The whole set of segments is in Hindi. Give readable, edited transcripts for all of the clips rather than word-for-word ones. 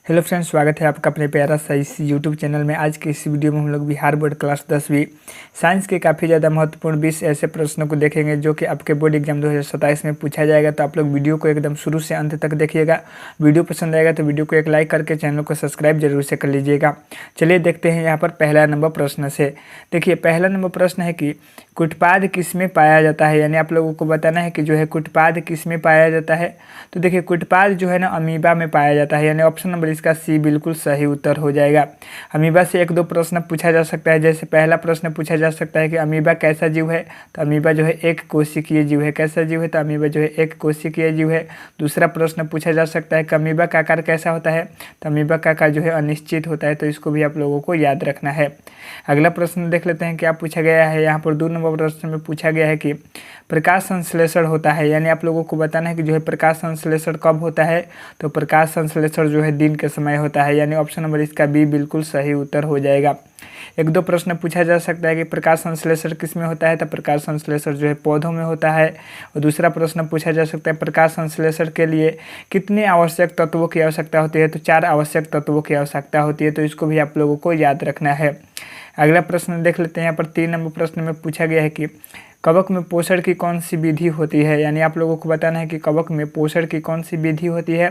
हेलो फ्रेंड्स, स्वागत है आपका अपने प्यारा सा इस यूट्यूब चैनल में। आज के इस वीडियो में हम लोग बिहार बोर्ड क्लास 10वीं साइंस के काफ़ी ज़्यादा महत्वपूर्ण 20 ऐसे प्रश्नों को देखेंगे जो कि आपके बोर्ड एग्जाम 2027 में पूछा जाएगा। तो आप लोग वीडियो को एकदम शुरू से अंत तक देखिएगा। वीडियो पसंद आएगा तो वीडियो को एक लाइक करके चैनल को सब्सक्राइब जरूर से कर लीजिएगा। चलिए देखते हैं यहाँ पर पहला नंबर प्रश्न से। देखिए, पहला नंबर प्रश्न है कि कुटपाद किस में पाया जाता है, यानी आप लोगों को बताना है कि जो है कुटपाद किस में पाया जाता है। तो देखिए, कुटपाद जो है ना अमीबा में पाया जाता है, यानी ऑप्शन नंबर इसका सी बिल्कुल सही उत्तर हो जाएगा। अमीबा से एक दो प्रश्न पूछा जा सकता है। जैसे पहला प्रश्न पूछा जा सकता है कि अमीबा कैसा जीव है, तो अमीबा जो है एक कोशिकीय जीव है। कैसा जीव है, तो अमीबा जो है एक कोशिकीय जीव है। दूसरा प्रश्न पूछा जा सकता है कि अमीबा का आकार कैसा होता है, तो अमीबा का आकार जो है अनिश्चित होता है। तो इसको भी आप लोगों को याद रखना है। अगला प्रश्न देख लेते हैं क्या पूछा गया है। यहाँ पर 2 नंबर प्रश्न में पूछा गया है कि प्रकाश संश्लेषण होता है, यानी आप लोगों को बताना है कि जो है प्रकाश संश्लेषण कब होता है। तो प्रकाश संश्लेषण जो है दिन के समय होता है, यानी ऑप्शन नंबर इसका बी बिल्कुल सही उत्तर हो जाएगा। एक दो प्रश्न पूछा जा सकता है कि प्रकाश संश्लेषण किस में होता है, तो प्रकाश संश्लेषण जो है पौधों में होता है। और दूसरा प्रश्न पूछा जा सकता है प्रकाश संश्लेषण के लिए कितने आवश्यक तत्वों की आवश्यकता होती है, तो 4 आवश्यक तत्वों की आवश्यकता होती है। तो इसको भी आप लोगों को याद रखना है। अगला प्रश्न देख लेते हैं। यहाँ पर 3 नंबर प्रश्न में पूछा गया है कि कवक में पोषण की कौन सी विधि होती है, यानी आप लोगों को बताना है कि कवक में पोषण की कौन सी विधि होती है।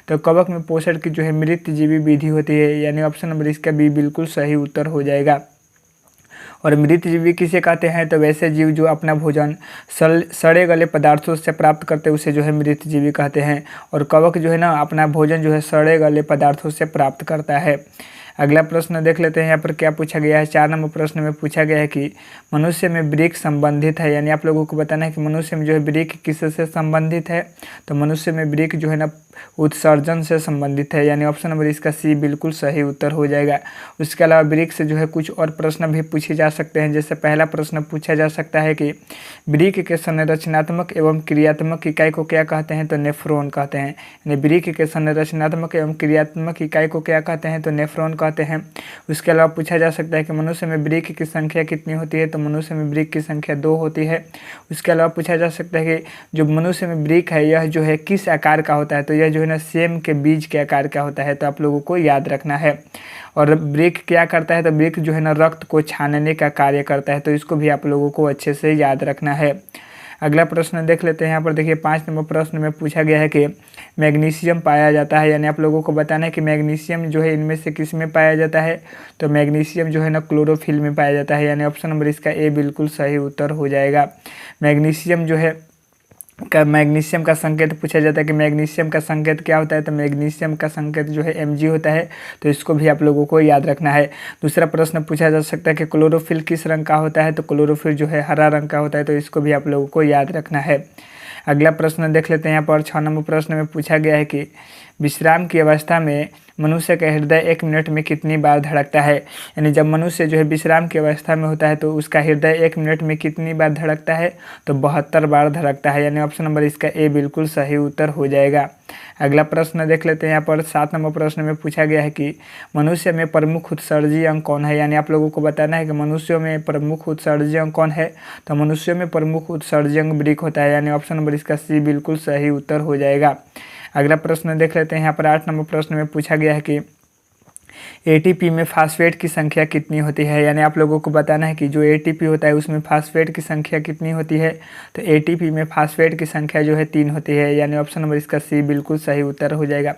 तो कवक में पोषण की जो है मृतजीवी विधि होती है, यानी ऑप्शन नंबर इसका बी बिल्कुल सही उत्तर हो जाएगा। और मृतजीवी किसे कहते हैं, तो वैसे जीव जो अपना भोजन सड़े गले पदार्थों से प्राप्त करते हैं उसे जो है मृतजीवी कहते हैं। और कवक जो है ना अपना भोजन जो है सड़े गले पदार्थों से प्राप्त करता है। अगला प्रश्न देख लेते हैं यहाँ पर क्या पूछा गया है। 4 नंबर प्रश्न में पूछा गया है कि मनुष्य में वृक्क संबंधित है, यानी आप लोगों को बताना है कि मनुष्य में जो है वृक्क किससे संबंधित है। तो मनुष्य में वृक्क जो है ना उत्सर्जन से संबंधित है, यानी ऑप्शन नंबर इसका सी बिल्कुल सही उत्तर हो जाएगा। उसके अलावा वृक्क से जो है कुछ और प्रश्न भी पूछे जा सकते हैं। जैसे पहला प्रश्न पूछा जा सकता है कि वृक्क के संरचनात्मक एवं क्रियात्मक इकाई को क्या कहते हैं, तो नेफ्रॉन कहते हैं। यानी वृक्क के संरचनात्मक एवं क्रियात्मक इकाई को क्या कहते हैं, तो नेफ्रॉन कहते हैं। उसके अलावा पूछा जा सकता है कि मनुष्य में वृक्क की संख्या कितनी होती है, तो मनुष्य में वृक्क की संख्या 2 होती है। उसके अलावा पूछा जा सकता है कि जो मनुष्य में वृक्क है यह जो है किस आकार का होता है, तो यह जो है ना सेम के बीज के आकार का होता है। तो आप लोगों को याद रखना है। और वृक्क क्या करता है, तो वृक्क जो है ना रक्त को छानने का कार्य करता है। तो इसको भी आप लोगों को अच्छे से याद रखना है। अगला प्रश्न देख लेते हैं। यहाँ पर देखिए 5 नंबर प्रश्न में पूछा गया है कि मैग्नीशियम पाया जाता है, यानी आप लोगों को बताना है कि मैग्नीशियम जो है इनमें से किस में पाया जाता है। तो मैग्नीशियम जो है ना क्लोरोफिल में पाया जाता है, यानी ऑप्शन नंबर इसका ए बिल्कुल सही उत्तर हो जाएगा। मैग्नीशियम जो है मैग्नीशियम का संकेत पूछा जाता है कि मैग्नीशियम का संकेत क्या होता है, तो मैग्नीशियम का संकेत जो है Mg होता है। तो इसको भी आप लोगों को याद रखना है। दूसरा प्रश्न पूछा जा सकता है कि क्लोरोफिल किस रंग का होता है, तो क्लोरोफिल जो है हरा रंग का होता है। तो इसको भी आप लोगों को याद रखना है। अगला प्रश्न देख लेते हैं। यहाँ पर 6 नंबर प्रश्न में पूछा गया है कि विश्राम की अवस्था में मनुष्य का हृदय 1 मिनट में कितनी बार धड़कता है, यानी जब मनुष्य जो है विश्राम की अवस्था में होता है तो उसका हृदय 1 मिनट में कितनी बार धड़कता है, तो 72 बार धड़कता है, यानी ऑप्शन नंबर इसका ए बिल्कुल सही उत्तर हो जाएगा। अगला प्रश्न देख लेते हैं। यहाँ पर 7 नंबर प्रश्न में पूछा गया है कि मनुष्य में प्रमुख उत्सर्जी अंग कौन है, यानी आप लोगों को बताना है कि मनुष्यों में प्रमुख उत्सर्जी अंग कौन है। तो मनुष्यों में प्रमुख उत्सर्जी अंग वृक्क होता है, यानी ऑप्शन नंबर इसका सी बिल्कुल सही उत्तर हो जाएगा। अगला प्रश्न देख लेते हैं। यहाँ पर 8 नंबर प्रश्न में पूछा गया है कि एटीपी में फास्फेट की संख्या कितनी होती है, यानी आप लोगों को बताना है कि जो एटीपी होता है उसमें फास्फेट की संख्या कितनी होती है। तो एटीपी में फास्फेट की संख्या जो है 3 होती है, यानी ऑप्शन नंबर इसका सी बिल्कुल सही उत्तर हो जाएगा।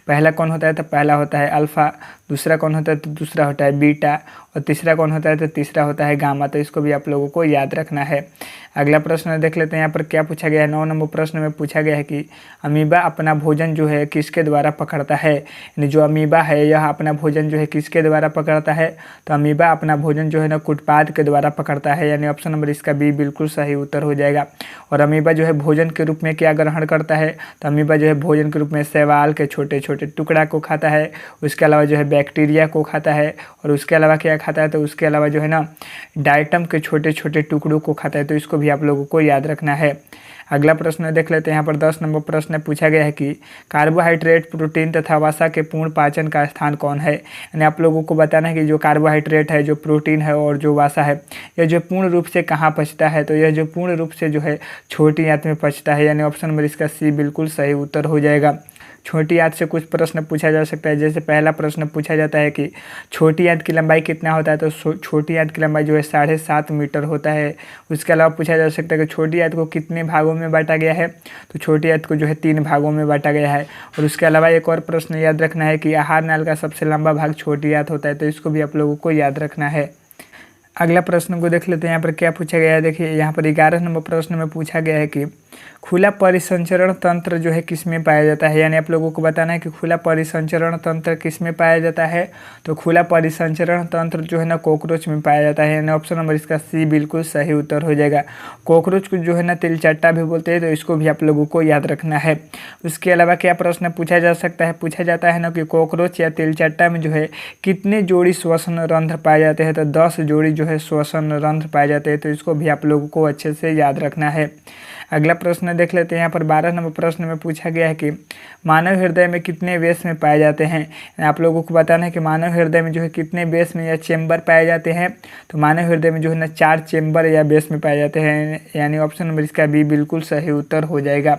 पहला कौन होता है, तो पहला होता है अल्फ़ा। दूसरा कौन होता है, तो दूसरा होता है बीटा। और तीसरा कौन होता है, तो तीसरा होता है गामा। तो इसको भी आप लोगों को याद रखना है। अगला प्रश्न देख लेते हैं। यहाँ पर क्या पूछा गया है। 9 नंबर प्रश्न में पूछा गया है कि अमीबा अपना भोजन जो है किसके द्वारा पकड़ता है, यानी जो अमीबा है यह अपना भोजन जो है किसके द्वारा पकड़ता है। तो अमीबा अपना भोजन जो है ना कुटपाद के द्वारा पकड़ता है, यानी ऑप्शन नंबर इसका बी बिल्कुल सही उत्तर हो जाएगा। और अमीबा जो है भोजन के रूप में क्या ग्रहण करता है, तो अमीबा जो है भोजन के रूप में शैवाल के छोटे छोटे टुकड़ा को खाता है। उसके अलावा जो है बैक्टीरिया को खाता है। और उसके अलावा क्या खाता है, तो उसके अलावा जो है ना डाइटम के छोटे छोटे टुकड़ों को खाता है। तो इसको भी आप लोगों को याद रखना है। अगला प्रश्न देख लेते हैं। यहाँ पर 10 नंबर प्रश्न पूछा गया है कि कार्बोहाइड्रेट, प्रोटीन तथा वसा के पूर्ण पाचन का स्थान कौन है, यानी आप लोगों को बताना है कि जो कार्बोहाइड्रेट है, जो प्रोटीन है और जो वसा है यह जो पूर्ण रूप से कहाँ पचता है। तो यह जो पूर्ण रूप से जो है छोटी आंत में पचता है, यानी ऑप्शन नंबर इसका सी बिल्कुल सही उत्तर हो जाएगा। छोटी आंत से कुछ प्रश्न पूछा जा सकता है। जैसे पहला प्रश्न पूछा जाता है कि छोटी आंत की लंबाई कितना होता है, तो छोटी आंत की लंबाई जो है 7.5 मीटर होता है। उसके अलावा पूछा जा सकता है कि छोटी आंत को कितने भागों में बांटा गया है, तो छोटी आंत को जो है 3 भागों में बांटा गया है। और उसके अलावा एक और प्रश्न याद रखना है कि आहार नाल का सबसे लंबा भाग छोटी आंत होता है, तो इसको भी आप लोगों को याद रखना है। अगला प्रश्न को देख लेते हैं। यहाँ पर क्या पूछा गया है, देखिए यहाँ पर 11 नंबर प्रश्न में पूछा गया है कि खुला परिसंचरण तंत्र जो है किस में पाया जाता है। यानी आप लोगों को बताना है कि खुला परिसंचरण तंत्र किस में पाया जाता है। तो खुला परिसंचरण तंत्र जो है ना कॉकरोच में पाया जाता है। यानी ऑप्शन नंबर इसका सी बिल्कुल सही उत्तर हो जाएगा। कॉकरोच को जो है ना तिलचट्टा भी बोलते हैं, तो इसको भी आप लोगों को याद रखना है। उसके अलावा क्या प्रश्न पूछा जा सकता है, पूछा जाता है ना कि कॉकरोच या तिलचट्टा में जो है कितने जोड़ी श्वसन रंध्र पाए जाते हैं, तो 10 जोड़ी जो है श्वसन रंध्र पाए जाते हैं। तो इसको भी आप लोगों को अच्छे से याद रखना है। अगला प्रश्न देख लेते हैं। यहाँ पर 12 नंबर प्रश्न में पूछा गया है कि मानव हृदय में कितने बेस में पाए जाते हैं। आप लोगों को बताना है कि मानव हृदय में जो है कितने बेस में या चेम्बर पाए जाते हैं। तो मानव हृदय में जो है ना 4 चेम्बर या बेस में पाए जाते हैं। यानी ऑप्शन नंबर इसका बी बिल्कुल सही उत्तर हो जाएगा।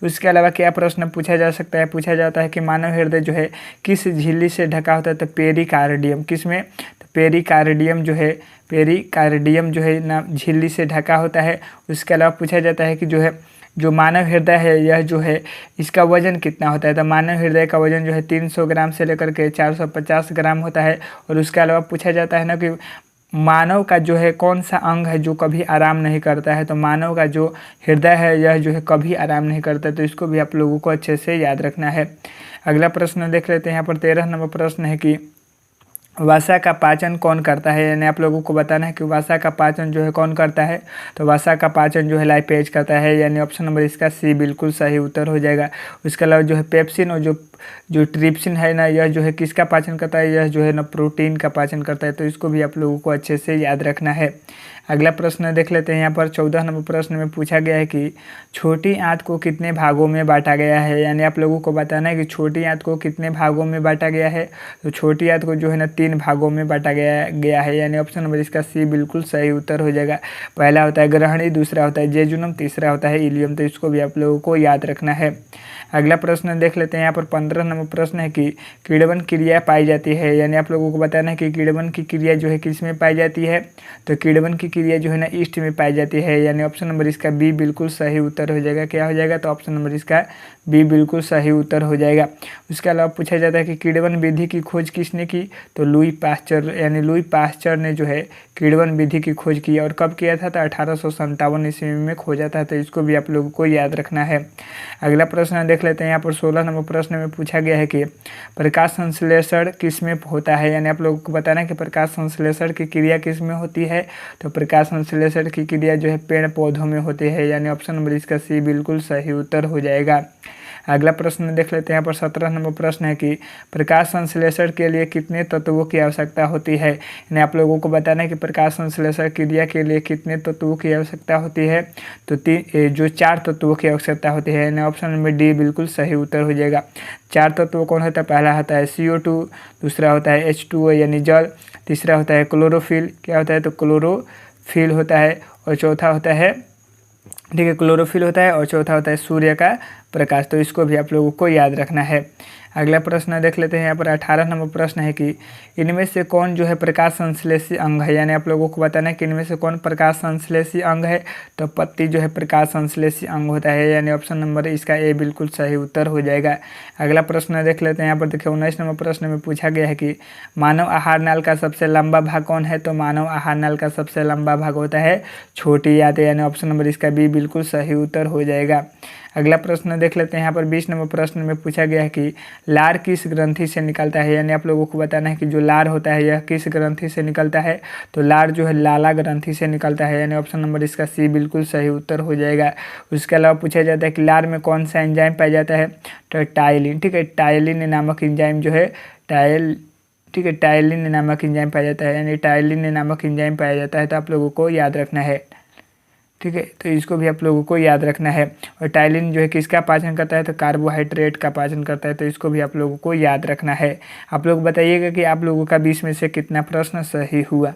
उसके अलावा क्या प्रश्न पूछा जा सकता है, पूछा जाता है कि मानव हृदय जो है किस झिल्ली से ढका होता है, तो पेरिकार्डियम। किस में, तो पेरिकार्डियम जो है, पेरिकार्डियम जो है ना झिल्ली से ढका होता है। उसके अलावा पूछा जाता है कि जो मानव हृदय है यह जो है इसका वजन कितना होता है। तो मानव हृदय का वजन जो है 300 ग्राम से लेकर के 450 ग्राम होता है। और उसके अलावा पूछा जाता है ना कि मानव का जो है कौन सा अंग है जो कभी आराम नहीं करता है। तो मानव का जो हृदय है यह जो है कभी आराम नहीं करता। तो इसको भी आप लोगों को अच्छे से याद रखना है। अगला प्रश्न देख लेते हैं। यहाँ पर 13 नंबर प्रश्न है कि वसा का पाचन कौन करता है। यानी आप लोगों को बताना है कि वसा का पाचन जो है कौन करता है। तो वसा का पाचन जो है लाइपेज करता है। यानी ऑप्शन नंबर इसका सी बिल्कुल सही उत्तर हो जाएगा। उसके अलावा जो है पेप्सिन और जो ट्रिप्सिन है ना, यह जो है किसका पाचन करता है, यह जो है ना प्रोटीन का पाचन करता है। तो इसको भी आप लोगों को अच्छे से याद रखना है। अगला प्रश्न देख लेते हैं। यहाँ पर 14 नंबर प्रश्न में पूछा गया है कि छोटी आंत को कितने भागों में बांटा गया है। यानी आप लोगों को बताना है कि छोटी आंत को कितने भागों में बांटा गया है। तो छोटी आंत को जो है ना 3 भागों में बांटा गया है। यानी ऑप्शन नंबर इसका सी बिल्कुल सही उत्तर हो जाएगा। पहला होता है ग्रहणी, दूसरा होता है जेजुनम, तीसरा होता है इलियम। तो इसको भी आप लोगों को याद रखना है। अगला प्रश्न देख लेते हैं। यहाँ पर 15 नंबर प्रश्न है कि किण्वन क्रिया पाई जाती है। यानी आप लोगों को बताना है कि किण्वन की क्रिया जो है किस में पाई जाती है। तो किण्वन की क्रिया जो है ना ईस्ट में पाई जाती है। यानी ऑप्शन नंबर इसका बी बिल्कुल सही उत्तर हो जाएगा। क्या हो जाएगा, तो ऑप्शन नंबर इसका बी बिल्कुल सही उत्तर हो जाएगा। उसके अलावा पूछा जाता है कि किण्वन विधि की खोज किसने की। तो लुई पास्चर, यानी लुई पास्चर ने जो है किण्वन विधि की खोज की। और कब किया था, तो 1857 ईस्वी में खोजा था। तो इसको भी आप लोगों को याद रखना है। अगला प्रश्न देख लेते हैं। यहाँ पर 16 नंबर प्रश्न में पूछा गया है कि प्रकाश संश्लेषण किस में होता है। यानी आप लोगों को बताना है कि प्रकाश संश्लेषण की क्रिया किस में होती है। तो प्रकाश संश्लेषण की क्रिया जो है पेड़ पौधों में होती है। यानी ऑप्शन नंबर इसका सी बिल्कुल सही उत्तर हो जाएगा। अगला प्रश्न देख लेते हैं। यहाँ पर 17 नंबर प्रश्न है कि प्रकाश संश्लेषण के लिए कितने तत्वों की आवश्यकता होती है। यानी आप लोगों को बताना है कि प्रकाश संश्लेषण क्रिया के लिए कितने तत्वों की आवश्यकता होती है। तो जो 4 तत्वों की आवश्यकता होती है। यानी ऑप्शन नंबर डी बिल्कुल सही उत्तर हो जाएगा। 4 तत्व कौन होता है, पहला होता है CO2, दूसरा होता है H2O यानी जल, तीसरा होता है क्लोरोफिल, क्या होता है, तो क्लोरोफिल होता है, और चौथा होता है, ठीक है, क्लोरोफिल होता है, और चौथा होता है सूर्य का प्रकाश। तो इसको भी आप लोगों को याद रखना है। अगला प्रश्न देख लेते हैं। यहाँ पर 18 नंबर प्रश्न है कि इनमें से कौन जो है प्रकाश संश्लेषी अंग है। यानी आप लोगों को बताना है कि इनमें से कौन प्रकाश संश्लेषी अंग है। तो पत्ती जो है प्रकाश संश्लेषी अंग होता है। यानी ऑप्शन नंबर इसका ए बिल्कुल सही उत्तर हो जाएगा। अगला प्रश्न देख लेते हैं। यहाँ पर देखिए 19 नंबर प्रश्न में पूछा गया है कि मानव आहार नाल का सबसे लंबा भाग कौन है। तो मानव आहार नाल का सबसे लंबा भाग होता है छोटी आंत। यानी ऑप्शन नंबर इसका बी बिल्कुल सही उत्तर हो जाएगा। अगला प्रश्न देख लेते हैं। यहाँ पर 20 नंबर प्रश्न में पूछा गया है कि लार किस ग्रंथि से निकलता है। यानी आप लोगों को बताना है कि जो लार होता है यह किस ग्रंथि से निकलता है। तो लार जो है लाला ग्रंथि से निकलता है। यानी ऑप्शन नंबर इसका सी बिल्कुल सही उत्तर हो जाएगा। उसके अलावा पूछा जाता है कि लार में कौन सा एंजाइम पाया जाता है। तो टाइलिन, ठीक है, टाइलिन नामक एंजाइम जो है टाइलिन नामक एंजाइम पाया जाता है। यानी टाइलिन नामक एंजाइम पाया जाता है। तो आप लोगों को याद रखना है, ठीक है, तो इसको भी आप लोगों को याद रखना है। और टाइलिन जो है किसका पाचन करता है, तो कार्बोहाइड्रेट का पाचन करता है। तो इसको भी आप लोगों को याद रखना है। आप लोग बताइएगा कि आप लोगों का 20 में से कितना प्रश्न सही हुआ।